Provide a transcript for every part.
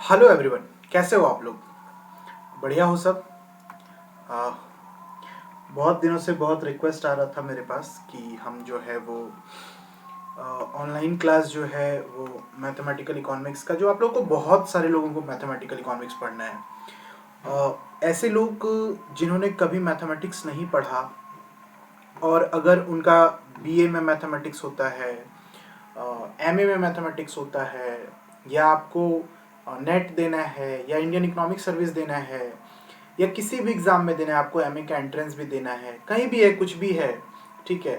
Hello everyone, कैसे हो आप लोग? बढ़िया हो सब? आ, बहुत दिनों से बहुत रिक्वेस्ट आ रहा था मेरे पास कि हम जो है वो ऑनलाइन क्लास जो है वो मैथमेटिकल इकोनॉमिक्स का, जो आप लोगों को बहुत सारे लोगों को मैथमेटिकल इकोनॉमिक्स पढ़ना है। ऐसे लोग जिन्होंने कभी मैथमेटिक्स नहीं पढ़ा, और अगर उनका बीए में मैथमेटिक्स होता है, एमए में मैथमेटिक्स होता है, या आपको नेट देना है, या इंडियन इकोनॉमिक सर्विस देना है, या किसी भी एग्ज़ाम में देना है, आपको एमए का एंट्रेंस भी देना है, कहीं भी है, कुछ भी है, ठीक है।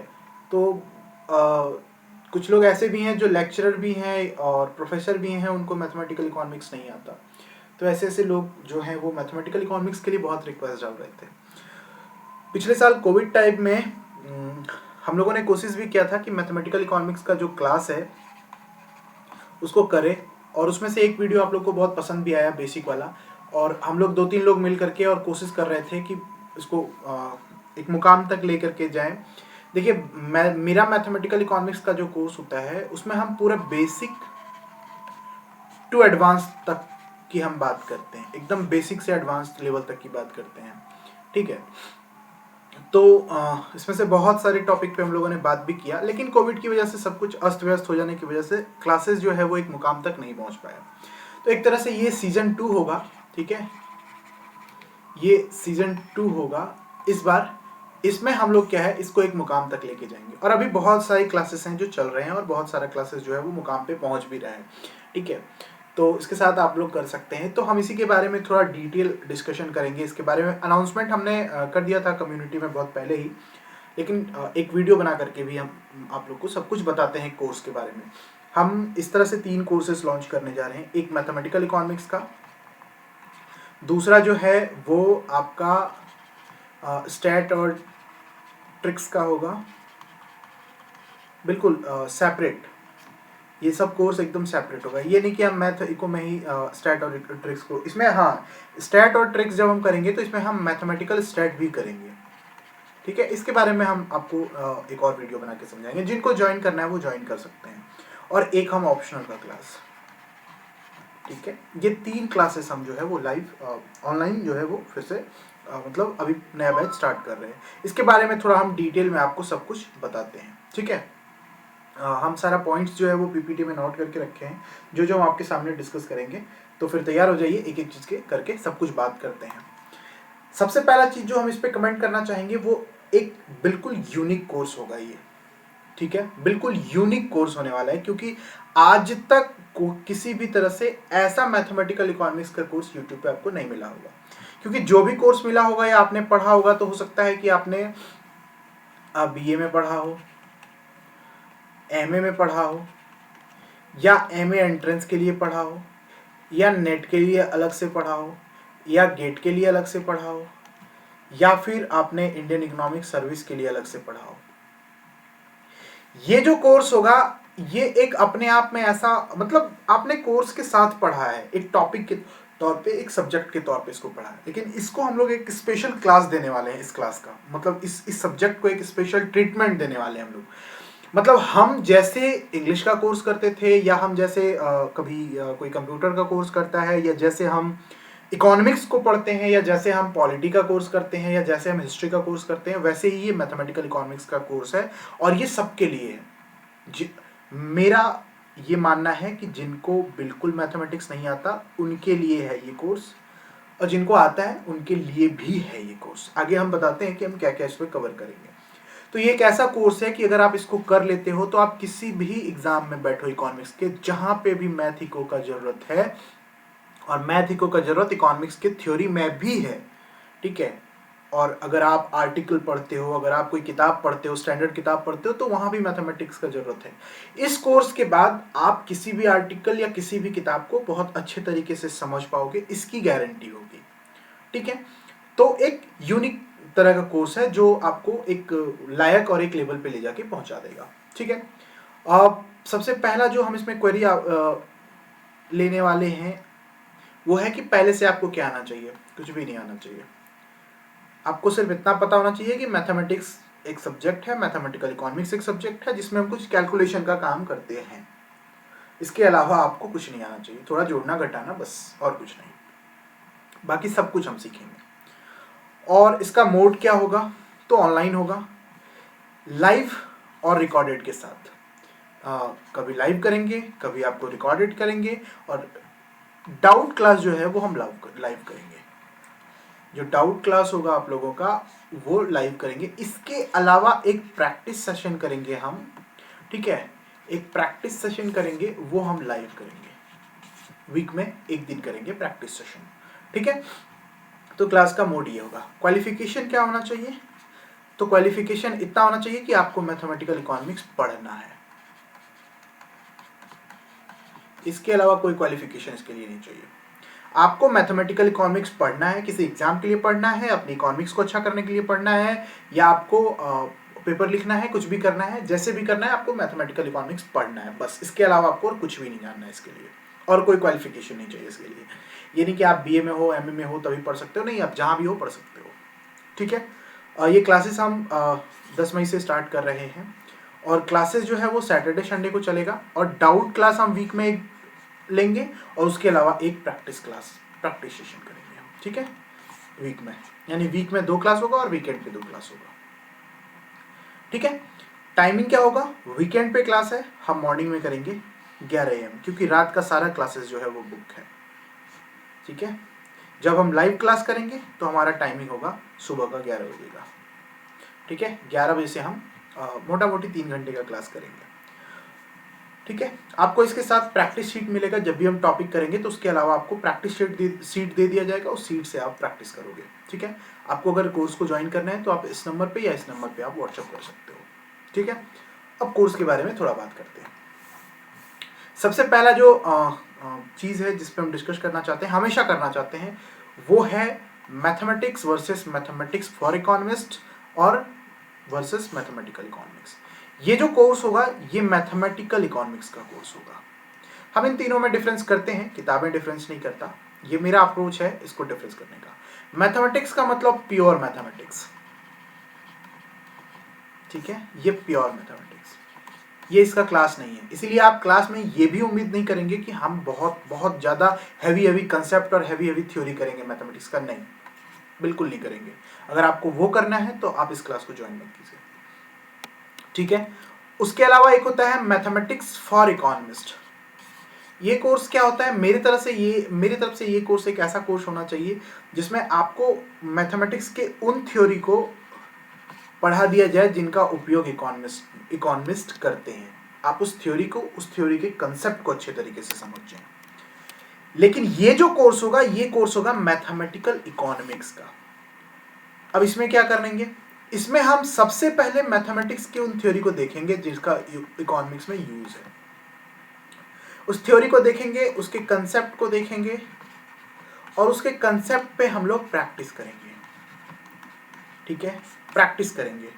तो कुछ लोग ऐसे भी हैं जो लेक्चरर भी हैं और प्रोफेसर भी हैं, उनको मैथमेटिकल इकोनॉमिक्स नहीं आता। तो ऐसे ऐसे लोग जो हैं वो मैथमेटिकल इकोनॉमिक्स के लिए बहुत रिक्वेस्ट डाल रहे थे। पिछले साल कोविड टाइम में हम लोगों ने कोशिश भी किया था कि मैथमेटिकल इकोनॉमिक्स का जो क्लास है उसको करें, और उसमें से एक वीडियो आप लोग को बहुत पसंद भी आया, बेसिक वाला। और हम लोग 2-3 लोग मिल करके और कोशिश कर रहे थे कि इसको एक मुकाम तक लेकर के जाएं। देखिए, मेरा मैथमेटिकल इकोनॉमिक्स का जो कोर्स होता है उसमें हम पूरा बेसिक टू एडवांस तक की हम बात करते हैं, एकदम बेसिक से एडवांस लेवल तक की बात करते हैं, ठीक है। तो इसमें से बहुत सारे टॉपिक पे हम लोगों ने बात भी किया, लेकिन कोविड की वजह से सब कुछ अस्त व्यस्त हो जाने की वजह से क्लासेस जो है वो एक मुकाम तक नहीं पहुंच पाया। तो एक तरह से ये सीजन 2 होगा, ठीक है, ये सीजन 2 होगा इस बार। इसमें हम लोग क्या है, इसको एक मुकाम तक लेके जाएंगे, और अभी बहुत सारी क्लासेस हैं जो चल रहे हैं, और बहुत सारा क्लासेस जो है वो मुकाम पे पहुंच भी रहे हैं, ठीक है। तो इसके साथ आप लोग कर सकते हैं। तो हम इसी के बारे में थोड़ा डिटेल डिस्कशन करेंगे। इसके बारे में अनाउंसमेंट हमने कर दिया था कम्युनिटी में बहुत पहले ही, लेकिन एक वीडियो बना करके भी हम आप लोग को सब कुछ बताते हैं कोर्स के बारे में। हम इस तरह से 3 कोर्सेज लॉन्च करने जा रहे हैं। एक मैथमेटिकल इकोनॉमिक्स का, दूसरा जो है वो आपका स्टैट और ट्रिक्स का होगा, बिल्कुल सेपरेट। ये सब कोर्स एकदम सेपरेट होगा। ये नहीं कि हम मैथ इको में ही स्टैट और ट्रिक्स को, इसमें हाँ, स्टैट और ट्रिक्स जब हम करेंगे तो इसमें हम मैथमेटिकल स्टैट भी करेंगे, ठीक है। इसके बारे में हम आपको एक और वीडियो बना के समझाएंगे। जिनको ज्वाइन करना है वो ज्वाइन कर सकते हैं। और एक हम ऑप्शनल का क्लास, ठीक है। ये 3 क्लासेस हम जो है वो लाइव ऑनलाइन जो है वो फिर से मतलब अभी नया बैच स्टार्ट कर रहे हैं। इसके बारे में थोड़ा हम डिटेल में आपको सब कुछ बताते हैं, ठीक है। हम सारा पॉइंट्स जो है वो पीपीटी में नोट करके रखे हैं, जो जो हम आपके सामने डिस्कस करेंगे। तो फिर तैयार हो जाइए, एक एक चीज़ के करके सब कुछ बात करते हैं। सबसे पहला चीज़ जो हम इस पर कमेंट करना चाहेंगे वो एक बिल्कुल यूनिक कोर्स होगा ये, ठीक है। बिल्कुल यूनिक कोर्स होने वाला है, क्योंकि आज तक किसी भी तरह से ऐसा मैथमेटिकल इकोनॉमिक्स का कोर्स यूट्यूब पे आपको नहीं मिला होगा। क्योंकि जो भी कोर्स मिला होगा या आपने पढ़ा होगा, तो हो सकता है कि आपने बीए में पढ़ा हो, एमए में पढ़ा हो, या एमए एंट्रेंस के लिए पढ़ा हो, या नेट के लिए अलग से पढ़ा हो, या गेट के लिए अलग से पढ़ा हो, या फिर आपने इंडियन इकोनॉमिक सर्विस के लिए अलग से पढ़ा हो। ये जो कोर्स होगा ये एक अपने आप में ऐसा, मतलब आपने कोर्स के साथ पढ़ा है, एक टॉपिक के तौर पे, एक सब्जेक्ट के तौर पे इसको पढ़ा है, लेकिन इसको हम लोग एक स्पेशल क्लास देने वाले हैं। इस क्लास का मतलब इस सब्जेक्ट को एक स्पेशल ट्रीटमेंट देने वाले हैं हम लोग। मतलब हम जैसे इंग्लिश का कोर्स करते थे, या हम जैसे कभी कोई कंप्यूटर का कोर्स करता है, या जैसे हम इकोनॉमिक्स को पढ़ते हैं, या जैसे हम पॉलिटी का कोर्स करते हैं, या जैसे हम हिस्ट्री का कोर्स करते हैं, वैसे ही ये मैथमेटिकल इकोनॉमिक्स का कोर्स है। और ये सबके लिए है। मेरा ये मानना है कि जिनको बिल्कुल मैथमेटिक्स नहीं आता उनके लिए है ये कोर्स, और जिनको आता है उनके लिए भी है ये कोर्स। आगे हम बताते हैं कि हम क्या क्या इसमें कवर करेंगे। तो ये एक ऐसा कोर्स है कि अगर आप इसको कर लेते हो तो आप किसी भी एग्जाम में बैठो इकोनॉमिक्स के, जहां पे भी मैथ इको का जरूरत है, और मैथ इको का जरूरत इकोनॉमिक्स के थ्योरी में भी है, ठीक है। और अगर आप आर्टिकल पढ़ते हो, अगर आप कोई किताब पढ़ते हो, स्टैंडर्ड किताब पढ़ते हो, तो वहां भी मैथमेटिक्स का जरूरत है। इस कोर्स के बाद आप किसी भी आर्टिकल या किसी भी किताब को बहुत अच्छे तरीके से समझ पाओगे, इसकी गारंटी होगी, ठीक है। तो एक यूनिक तरह का कोर्स है जो आपको एक लायक और एक लेवल पे ले जाके पहुंचा देगा, ठीक है। सबसे पहला जो हम इसमें क्वेरी लेने वाले हैं वो है कि पहले से आपको क्या आना चाहिए। कुछ भी नहीं आना चाहिए। आपको सिर्फ इतना पता होना चाहिए कि मैथमेटिक्स एक सब्जेक्ट है, मैथमेटिकल इकोनॉमिक्स एक सब्जेक्ट है जिसमें हम कुछ कैलकुलेशन का काम करते हैं, इसके अलावा आपको कुछ नहीं आना चाहिए, थोड़ा जोड़ना घटाना बस, और कुछ नहीं, बाकी सब कुछ हम सीखेंगे। और इसका मोड क्या होगा, तो ऑनलाइन होगा, लाइव और रिकॉर्डेड के साथ। कभी लाइव करेंगे, कभी आपको रिकॉर्डेड करेंगे, और डाउट क्लास जो है वो हम लाइव करेंगे। जो डाउट क्लास होगा आप लोगों का वो लाइव करेंगे। इसके अलावा एक प्रैक्टिस सेशन करेंगे हम, ठीक है, एक प्रैक्टिस सेशन करेंगे, वो हम लाइव करेंगे, वीक में एक दिन करेंगे प्रैक्टिस सेशन, ठीक है। तो क्लास का मोड ये होगा। क्वालिफिकेशन क्या होना चाहिए, तो क्वालिफिकेशन इतना होना चाहिए कि आपको मैथमेटिकल इकोनॉमिक्स पढ़ना है, इसके अलावा कोई क्वालिफिकेशन इसके लिए नहीं चाहिए। आपको मैथमेटिकल इकोनॉमिक्स पढ़ना है, किसी एग्जाम के लिए पढ़ना है, अपनी इकोनॉमिक्स को अच्छा करने के लिए पढ़ना है, या आपको पेपर लिखना है, कुछ भी करना है, जैसे भी करना है, आपको मैथमेटिकल इकोनॉमिक्स पढ़ना है बस। इसके अलावा आपको और कुछ भी नहीं जानना है इसके लिए, और कोई क्वालिफिकेशन नहीं चाहिए इसके लिए। ये नहीं कि आप बीए में हो, एमए में हो तभी पढ़ सकते हो, नहीं, आप जहाँ भी हो पढ़ सकते हो, ठीक है। ये क्लासेस हम 10 मई से स्टार्ट कर रहे हैं, और क्लासेस जो है वो सैटरडे संडे को चलेगा, और डाउट क्लास हम वीक में एक लेंगे, और उसके अलावा एक प्रैक्टिस सेशन करेंगे हम, ठीक है, वीक में। यानी वीक में 2 क्लास होगा और वीकेंड पे 2 क्लास होगा, ठीक है। टाइमिंग क्या होगा, वीकेंड पे क्लास है, हम मॉर्निंग में करेंगे 11 AM, क्योंकि रात का सारा क्लासेस जो है वो बुक है, ठीक है। जब हम लाइव क्लास करेंगे तो हमारा टाइमिंग होगा सुबह का 11 बजे का, ठीक है। 11 बजे से हम मोटा मोटी 3 घंटे का क्लास करेंगे, ठीक है। आपको इसके साथ प्रैक्टिस शीट मिलेगा, जब भी हम टॉपिक करेंगे तो उसके अलावा आपको प्रैक्टिस शीट दे दिया जाएगा, उस शीट से आप प्रैक्टिस करोगे, ठीक है। आपको अगर कोर्स को ज्वाइन करना है तो आप इस नंबर पे या इस नंबर पे आप व्हाट्सअप कर सकते हो, ठीक है। अब कोर्स के बारे में थोड़ा बात करते हैं। सबसे पहला जो चीज़ है जिस पे हम डिस्कस करना चाहते हैं, हमेशा करना चाहते हैं, वो है mathematics versus mathematics for economist और वर्सेस मैथमेटिकल इकोनॉमिक्स। ये जो कोर्स होगा ये मैथमेटिकल इकोनॉमिक्स का कोर्स होगा। हम इन तीनों में डिफरेंस करते हैं, किताबें डिफरेंस नहीं करता, ये मेरा अप्रोच है इसको डिफरेंस करने का। मैथमेटिक्स का मतलब प्योर मैथमेटिक्स, ठीक है, ये प्योर मैथमेटिक्स, ये इसका क्लास नहीं है। इसीलिए आप क्लास में ये भी उम्मीद नहीं करेंगे कि हम बहुत बहुत ज़्यादा हैवी कंसेप्ट और हैवी थ्योरी करेंगे मैथमेटिक्स का, नहीं, बिल्कुल नहीं करेंगे। अगर आपको वो करना है तो आप इस क्लास को ज्वाइन मत कीजिए, ठीक है। उसके अलावा एक होता है मैथमेटिक्स फॉर इकोनॉमिस्ट। ये कोर्स क्या होता है, मेरी तरफ से ये कोर्स एक ऐसा कोर्स होना चाहिए जिसमें आपको मैथमेटिक्स के उन थ्योरी को पढ़ा दिया जाए जिनका उपयोग इकोनॉमिस्ट करते हैं। आप उस थ्योरी के कंसेप्ट को अच्छे तरीके से समझ जाएं। लेकिन ये जो कोर्स होगा, ये कोर्स होगा मैथमेटिकल इकोनॉमिक्स का। अब इसमें क्या करेंगे, इसमें हम सबसे पहले मैथमेटिक्स के उन थ्योरी को देखेंगे जिसका इकोनॉमिक्स में यूज है। उस थ्योरी को देखेंगे, उसके कंसेप्ट को देखेंगे, और उसके कंसेप्ट पे हम लोग प्रैक्टिस करेंगे, ठीक है, प्रैक्टिस करेंगे।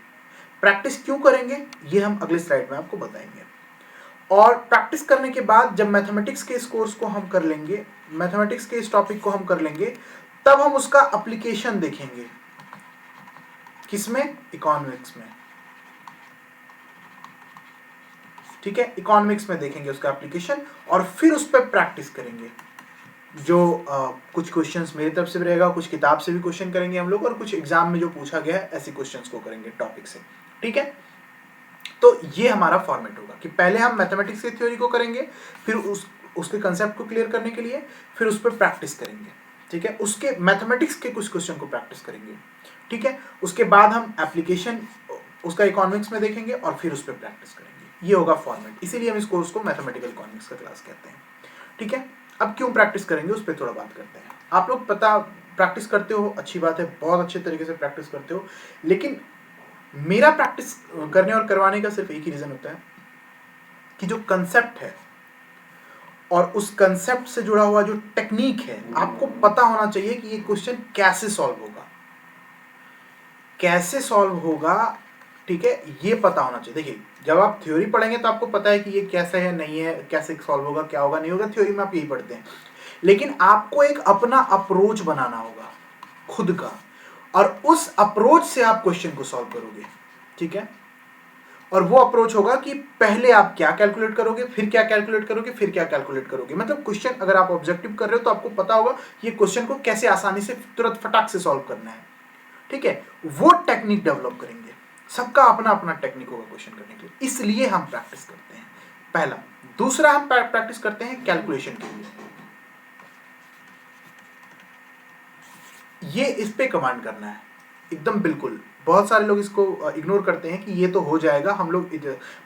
प्रैक्टिस क्यों करेंगे ये हम अगले स्लाइड में आपको बताएंगे। और प्रैक्टिस करने के बाद जब मैथमेटिक्स के इस कोर्स को हम कर लेंगे, मैथमेटिक्स के इस टॉपिक को हम कर लेंगे, तब हम उसका एप्लीकेशन देखेंगे, किसमें, इकोनॉमिक्स में, ठीक है, इकोनॉमिक्स में देखेंगे उसका एप्लीकेशन, और फिर उस पर प्रैक्टिस करेंगे। जो कुछ क्वेश्चंस मेरी तरफ से भी रहेगा, कुछ किताब से भी क्वेश्चन करेंगे हम लोग, और कुछ एग्जाम में जो पूछा गया है ऐसे क्वेश्चंस को करेंगे टॉपिक से, ठीक है। तो ये हमारा फॉर्मेट होगा कि पहले हम मैथमेटिक्स की थ्योरी को करेंगे, फिर उसके कंसेप्ट को क्लियर करने के लिए फिर उस पर प्रैक्टिस करेंगे, ठीक है, उसके मैथमेटिक्स के कुछ क्वेश्चन को प्रैक्टिस करेंगे, ठीक है। उसके बाद हम एप्लीकेशन उसका इकोनॉमिक्स में देखेंगे और फिर उस पर प्रैक्टिस करेंगे। ये होगा फॉर्मेट, इसीलिए हम इस कोर्स को मैथमेटिकल इकोनॉमिक्स का क्लास कहते हैं, ठीक है। अब क्यों प्रैक्टिस करेंगे उस पर थोड़ा बात करते हैं। आप लोग प्रैक्टिस करते हो, अच्छी बात है, बहुत अच्छे तरीके से प्रैक्टिस करते हो, लेकिन मेरा प्रैक्टिस करने और करवाने का सिर्फ एक ही रीजन होता है कि जो कंसेप्ट है और उस कंसेप्ट से जुड़ा हुआ जो टेक्निक है, आपको पता होना चाहिए कि ये क्वेश्चन कैसे सॉल्व होगा, ठीक है, ये पता होना चाहिए। देखिए, जब आप थ्योरी पढ़ेंगे तो आपको पता है कि ये कैसे है, नहीं है, कैसे सॉल्व होगा, क्या होगा, नहीं होगा, थ्योरी में आप यही पढ़ते हैं। लेकिन आपको एक अपना अप्रोच बनाना होगा खुद का, और उस अप्रोच से आप क्वेश्चन को सॉल्व करोगे, ठीक है। और वो अप्रोच होगा कि पहले आप क्या कैलकुलेट करोगे, फिर क्या कैलकुलेट करोगे, फिर क्या कैलकुलेट करोगे। मतलब क्वेश्चन अगर आप ऑब्जेक्टिव कर रहे हो तो आपको पता होगा ये क्वेश्चन को कैसे आसानी से तुरंत फटाक से सॉल्व करना है, ठीक है। वो टेक्निक डेवलप करेंगे, सबका अपना अपना टेक्निक होगा क्वेश्चन करने के लिए, इसलिए हम प्रैक्टिस करते हैं, पहला। दूसरा, हम प्रैक्टिस करते हैं कैलकुलेशन के लिए। ये इस पे कमांड करना है एकदम बिल्कुल। बहुत सारे लोग इसको इग्नोर करते हैं कि ये तो हो जाएगा, हम लोग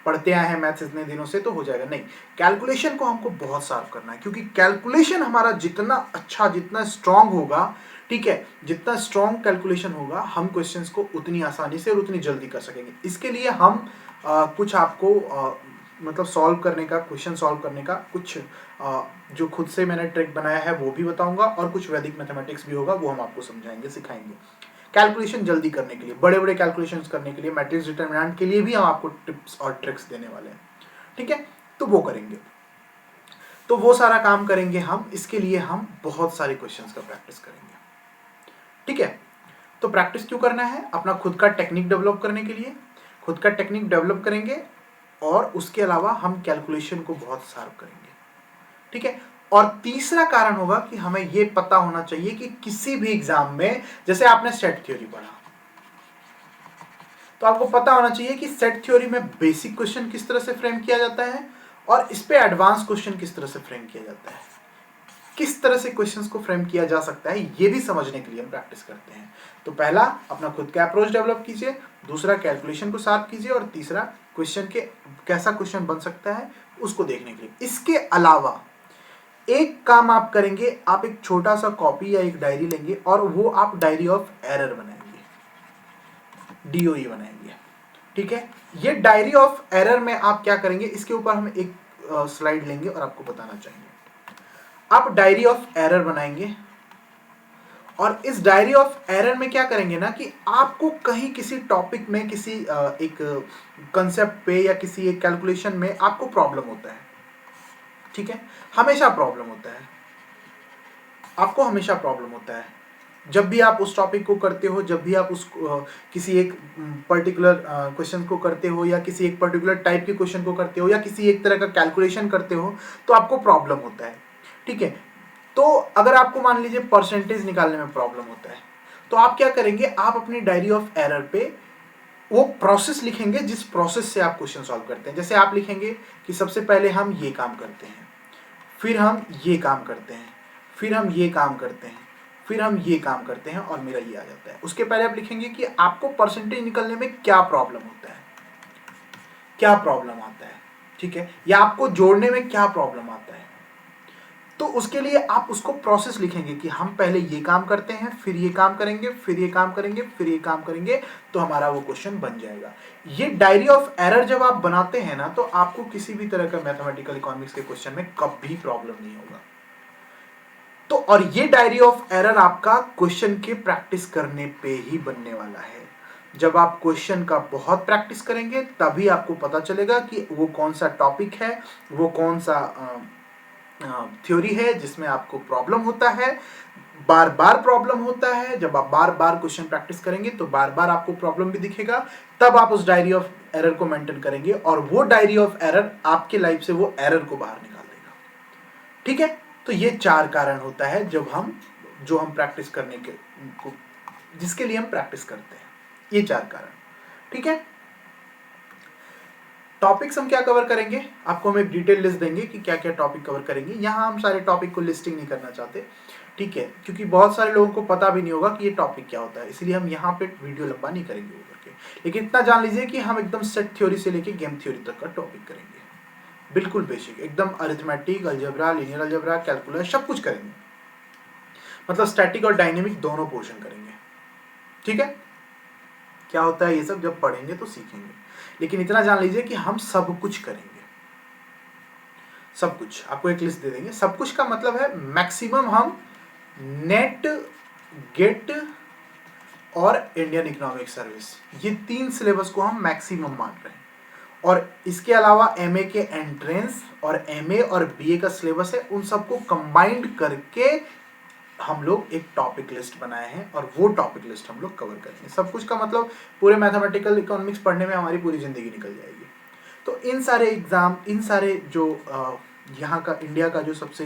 पढ़ते आए हैं मैथ्स इतने दिनों से, तो हो जाएगा। नहीं, कैलकुलेशन को हमको बहुत साफ करना है, क्योंकि कैलकुलेशन हमारा जितना अच्छा, जितना स्ट्रांग होगा, ठीक है, जितना स्ट्रांग कैलकुलेशन होगा, हम क्वेश्चंस को उतनी आसानी से और उतनी जल्दी कर सकेंगे। इसके लिए हम कुछ आपको मतलब सॉल्व करने का, क्वेश्चन सॉल्व करने का कुछ जो खुद से मैंने ट्रिक बनाया है वो भी बताऊंगा, और कुछ वैदिक मैथमेटिक्स भी होगा, वो हम आपको समझाएंगे, सिखाएंगे। कैलकुलेशन जल्दी करने के लिए, बड़े बड़े कैलकुलेशंस करने के लिए, मैट्रिक्स डिटरमिनेंट के लिए भी हम आपको टिप्स और ट्रिक्स देने वाले हैं, ठीक है। तो वो करेंगे, तो वो सारा काम करेंगे हम। इसके लिए हम बहुत सारे क्वेश्चंस का प्रैक्टिस करेंगे, ठीक है। तो प्रैक्टिस क्यों करना है? अपना खुद का टेक्निक डेवलप करने के लिए, खुद का टेक्निक डेवलप करेंगे, और उसके अलावा हम कैलकुलेशन को बहुत शार्प करेंगे, ठीक है। और तीसरा कारण होगा कि हमें यह पता होना चाहिए कि किसी भी एग्जाम में, जैसे आपने सेट थ्योरी पढ़ा, तो आपको पता होना चाहिए कि सेट थ्योरी में बेसिक क्वेश्चन किस तरह से फ्रेम किया जाता है, और इस पे एडवांस क्वेश्चन किस तरह से फ्रेम किया जाता है, किस तरह से क्वेश्चंस को फ्रेम किया जा सकता है, ये भी समझने के लिए हम प्रैक्टिस करते हैं। तो पहला, अपना खुद का अप्रोच डेवलप कीजिए, दूसरा कैलकुलेशन को शार्प कीजिए, और तीसरा क्वेश्चन के कैसा क्वेश्चन बन सकता है उसको देखने के लिए। इसके अलावा एक काम आप करेंगे, आप एक छोटा सा कॉपी या एक डायरी लेंगे, और वो आप डायरी ऑफ एरर बनाएंगे, DOE बनाएंगे, ठीक है। ये डायरी ऑफ एरर में आप क्या करेंगे, इसके ऊपर हम एक स्लाइड लेंगे और आपको बताना चाहेंगे। आप डायरी ऑफ एरर बनाएंगे, और इस डायरी ऑफ एरर में क्या करेंगे ना, कि आपको कहीं किसी टॉपिक में, किसी एक कंसेप्ट पे या किसी एक कैलकुलेशन में आपको प्रॉब्लम होता है, ठीक है। हमेशा प्रॉब्लम होता है, आपको हमेशा प्रॉब्लम होता है। जब भी आप उस टॉपिक को करते हो, जब भी आप उस किसी एक पर्टिकुलर क्वेश्चन को करते हो, या किसी एक पर्टिकुलर टाइप के क्वेश्चन को करते हो, या किसी एक तरह का कैलकुलेशन करते हो, तो आपको प्रॉब्लम होता है, ठीक है। तो अगर आपको मान लीजिए परसेंटेज निकालने में प्रॉब्लम होता है, तो आप क्या करेंगे, आप अपनी डायरी ऑफ एरर पे वो प्रोसेस लिखेंगे जिस प्रोसेस से आप क्वेश्चन सॉल्व करते हैं। जैसे आप लिखेंगे कि सबसे पहले हम ये काम करते हैं, फिर हम ये काम करते हैं, फिर हम ये काम करते हैं, फिर हम ये काम करते हैं, और मेरा ये आ जाता है। उसके पहले आप लिखेंगे कि आपको परसेंटेज निकलने में क्या प्रॉब्लम होता है, क्या प्रॉब्लम आता है, ठीक है, या आपको जोड़ने में क्या प्रॉब्लम आता है। तो उसके लिए आप उसको प्रोसेस लिखेंगे कि हम पहले ये काम करते हैं, फिर ये काम करेंगे, फिर ये काम करेंगे, फिर ये काम करेंगे, तो हमारा वो क्वेश्चन बन जाएगा। ये डायरी ऑफ एरर जब आप बनाते हैं ना, तो आपको किसी भी तरह का मैथमेटिकल इकोनॉमिक्स के क्वेश्चन में कभी प्रॉब्लम नहीं होगा। तो और ये डायरी ऑफ एरर आपका क्वेश्चन के प्रैक्टिस करने पे ही बनने वाला है। जब आप क्वेश्चन का बहुत प्रैक्टिस करेंगे, तभी आपको पता चलेगा कि वो कौन सा टॉपिक है, वो कौन सा थ्योरी है जिसमें आपको प्रॉब्लम होता है, बार बार प्रॉब्लम होता है। जब आप बार बार क्वेश्चन प्रैक्टिस करेंगे, तो बार बार आपको प्रॉब्लम भी दिखेगा, तब आप उस डायरी ऑफ एरर को मेंटेन करेंगे, और वो डायरी ऑफ एरर आपके लाइफ से वो एरर को बाहर निकाल देगा, ठीक है। तो ये 4 कारण होता है जो हम प्रैक्टिस करने के को, जिसके लिए हम प्रैक्टिस करते हैं, ये 4 कारण, ठीक है। टॉपिक्स हम क्या कवर करेंगे, आपको हम एक डिटेल लिस्ट देंगे कि क्या क्या टॉपिक कवर करेंगे। यहाँ हम सारे टॉपिक को लिस्टिंग नहीं करना चाहते, ठीक है, क्योंकि बहुत सारे लोगों को पता भी नहीं होगा कि ये टॉपिक क्या होता है, इसलिए हम यहाँ पे वीडियो लंबा नहीं करेंगे वो करके। लेकिन इतना जान लीजिए कि हम एकदम सेट थ्योरी से लेके गेम थ्योरी तक का टॉपिक करेंगे, बिल्कुल बेसिक, एकदम arithmetic, algebra, linear algebra, calculus, सब कुछ करेंगे। मतलब स्टैटिक और डायनेमिक दोनों पोर्शन करेंगे, ठीक है। क्या होता है ये सब जब पढ़ेंगे तो सीखेंगे, लेकिन इतना जान लीजिए कि हम सब कुछ करेंगे, सब कुछ। आपको एक लिस्ट दे देंगे, सब कुछ का मतलब है मैक्सिमम हम नेट, गेट और इंडियन इकोनॉमिक सर्विस, ये 3 सिलेबस को हम मैक्सिमम मान रहे हैं। और इसके अलावा एमए के एंट्रेंस और एमए और बीए का सिलेबस है, उन सबको कंबाइंड करके हम लोग एक टॉपिक लिस्ट बनाए हैं, और वो टॉपिक लिस्ट हम लोग कवर करेंगे। सब कुछ का मतलब पूरे मैथमेटिकल इकोनॉमिक्स पढ़ने में हमारी पूरी जिंदगी निकल जाएगी। तो इन सारे एग्ज़ाम, इन सारे जो यहाँ का इंडिया का जो सबसे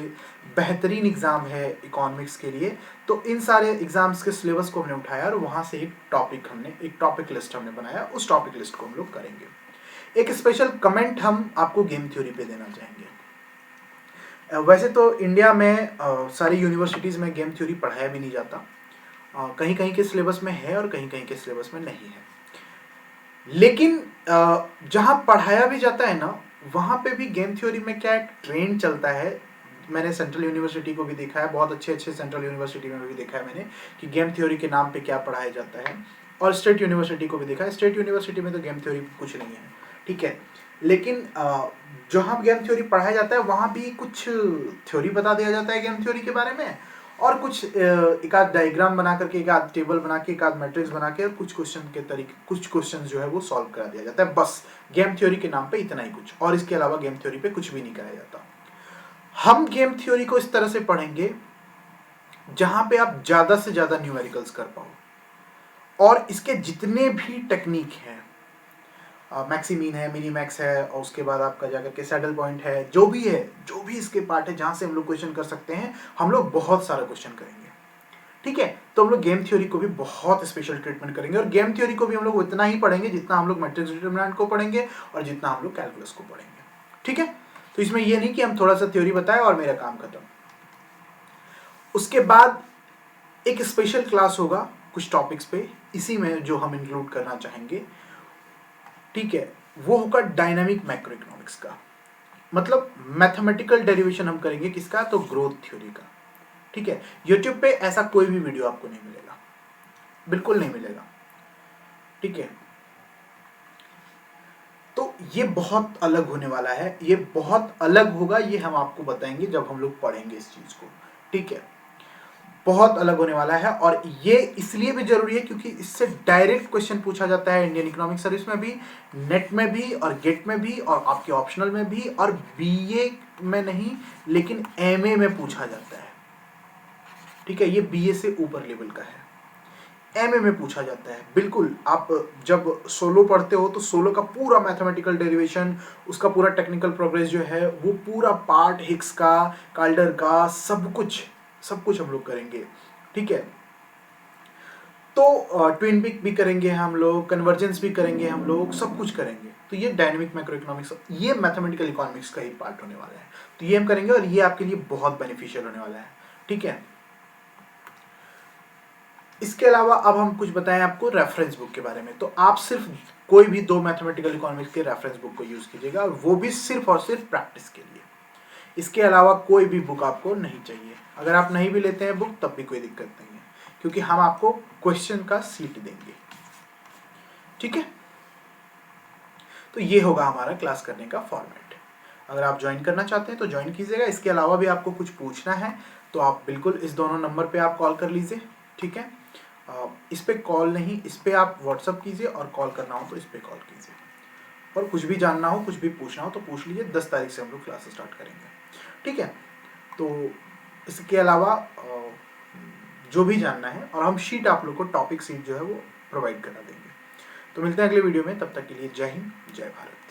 बेहतरीन एग्ज़ाम है इकोनॉमिक्स के लिए, तो इन सारे एग्ज़ाम्स के सिलेबस को हमने उठाया और वहाँ से एक टॉपिक लिस्ट हमने बनाया, उस टॉपिक लिस्ट को हम लोग करेंगे। एक स्पेशल कमेंट हम आपको गेम थ्योरी पे देना चाहेंगे। वैसे तो इंडिया में सारी यूनिवर्सिटीज़ में गेम थ्योरी पढ़ाया भी नहीं जाता, कहीं कहीं के सिलेबस में है और कहीं कहीं के सिलेबस में नहीं है, लेकिन जहाँ पढ़ाया भी जाता है ना, वहाँ पे भी गेम थ्योरी में क्या एक ट्रेंड चलता है। मैंने सेंट्रल यूनिवर्सिटी को भी देखा है, बहुत अच्छे अच्छे सेंट्रल यूनिवर्सिटी में भी देखा है मैंने कि गेम थ्योरी के नाम पे क्या पढ़ाया जाता है, और स्टेट यूनिवर्सिटी को भी देखा है। स्टेट यूनिवर्सिटी में तो गेम थ्योरी कुछ नहीं है, ठीक है, लेकिन जहाँ गेम थ्योरी पढ़ाया जाता है वहाँ भी कुछ थ्योरी बता दिया जाता है गेम थ्योरी के बारे में, और कुछ एक आध डायग्राम बना करके, एक आध टेबल बना के, एक आध मैट्रिक्स बना के, और कुछ क्वेश्चन जो है वो सॉल्व करा दिया जाता है। बस गेम थ्योरी के नाम पे इतना ही कुछ, और इसके अलावा गेम थ्योरी पे कुछ भी नहीं कराया जाता। हम गेम थ्योरी को इस तरह से पढ़ेंगे जहां पे आप ज्यादा से ज्यादा न्यूमेरिकल्स कर पाओ, और इसके जितने भी टेक्निक हैं, मैक्सिमीन है, मिनी मैक्स है, और उसके बाद आपका जाकर के सैडल पॉइंट है, जो भी इसके पार्ट है जहां से हम लोग क्वेश्चन कर सकते हैं, हम लोग बहुत सारा क्वेश्चन करेंगे, ठीक है। तो हम लोग गेम थ्योरी को भी बहुत स्पेशल ट्रीटमेंट करेंगे, और गेम थ्योरी को भी हम लोग उतना ही पढ़ेंगे जितना हम लोग मैट्रिक्स डिटरमिनेंट को पढ़ेंगे और जितना हम लोग कैलकुलस को पढ़ेंगे, ठीक है। तो इसमें यह नहीं कि हम थोड़ा सा थ्योरी बताएं और मेरा काम खत्म। उसके बाद एक स्पेशल क्लास होगा कुछ टॉपिक्स पे, इसी में जो हम इंक्लूड करना चाहेंगे, ठीक है, वो होगा डायनामिक मैक्रो इकोनॉमिक्स का। मतलब मैथमेटिकल डेरिवेशन हम करेंगे किसका, तो ग्रोथ थ्योरी का, ठीक है। यूट्यूब पे ऐसा कोई भी वीडियो आपको नहीं मिलेगा, बिल्कुल नहीं मिलेगा, ठीक है। तो ये बहुत अलग होने वाला है, ये बहुत अलग होगा, ये हम आपको बताएंगे जब हम लोग पढ़ेंगे इस चीज को, ठीक है। बहुत अलग होने वाला है, और ये इसलिए भी जरूरी है क्योंकि इससे डायरेक्ट क्वेश्चन पूछा जाता है इंडियन इकोनॉमिक सर्विस में भी, नेट में भी, और गेट में भी, और आपके ऑप्शनल में भी, और बीए में नहीं लेकिन एमए में पूछा जाता है, ठीक है। ये बीए से ऊपर लेवल का है, एमए में पूछा जाता है। बिल्कुल, आप जब सोलो पढ़ते हो तो सोलो का पूरा मैथमेटिकल डेरिवेशन, उसका पूरा टेक्निकल प्रोग्रेस जो है, वो पूरा पार्ट हिग्स का, काल्डर का, सब कुछ हम लोग करेंगे, ठीक है। तो ट्विन पिक भी करेंगे हम लोग, कन्वर्जेंस भी करेंगे हम लोग, सब कुछ करेंगे। तो ये डायनेमिक मैक्रो इकोनॉमिक्स, ये मैथमेटिकल इकोनॉमिक्स का ही पार्ट होने वाला है, तो ये हम करेंगे, और ये आपके लिए बहुत बेनिफिशियल होने वाला है, ठीक है। इसके अलावा अब हम कुछ बताएं आपको रेफरेंस बुक के बारे में। तो आप सिर्फ कोई भी 2 मैथमेटिकल इकोनॉमिक्स के रेफरेंस बुक को यूज कीजिएगा, और वो भी सिर्फ और सिर्फ प्रैक्टिस के लिए। इसके अलावा कोई भी बुक आपको नहीं चाहिए। अगर आप नहीं भी लेते हैं बुक तब भी कोई दिक्कत नहीं है, क्योंकि हम आपको क्वेश्चन का सीट देंगे, ठीक है। तो ये होगा हमारा क्लास करने का फॉर्मेट। अगर आप ज्वाइन करना चाहते हैं तो ज्वाइन कीजिएगा। इसके अलावा भी आपको कुछ पूछना है तो आप बिल्कुल इस दोनों नंबर पे आप कॉल कर लीजिए, ठीक है। इस पे कॉल नहीं, इस पे आप व्हाट्सअप कीजिए, और कॉल करना हो तो इस पे कॉल कीजिए। और कुछ भी जानना हो, कुछ भी पूछना हो तो पूछ लीजिए। 10 तारीख से हम लोग क्लास स्टार्ट करेंगे, ठीक है। तो इसके अलावा जो भी जानना है, और हम शीट आप लोग को, टॉपिक शीट जो है वो प्रोवाइड करा देंगे। तो मिलते हैं अगले वीडियो में, तब तक के लिए जय हिंद, जय भारत।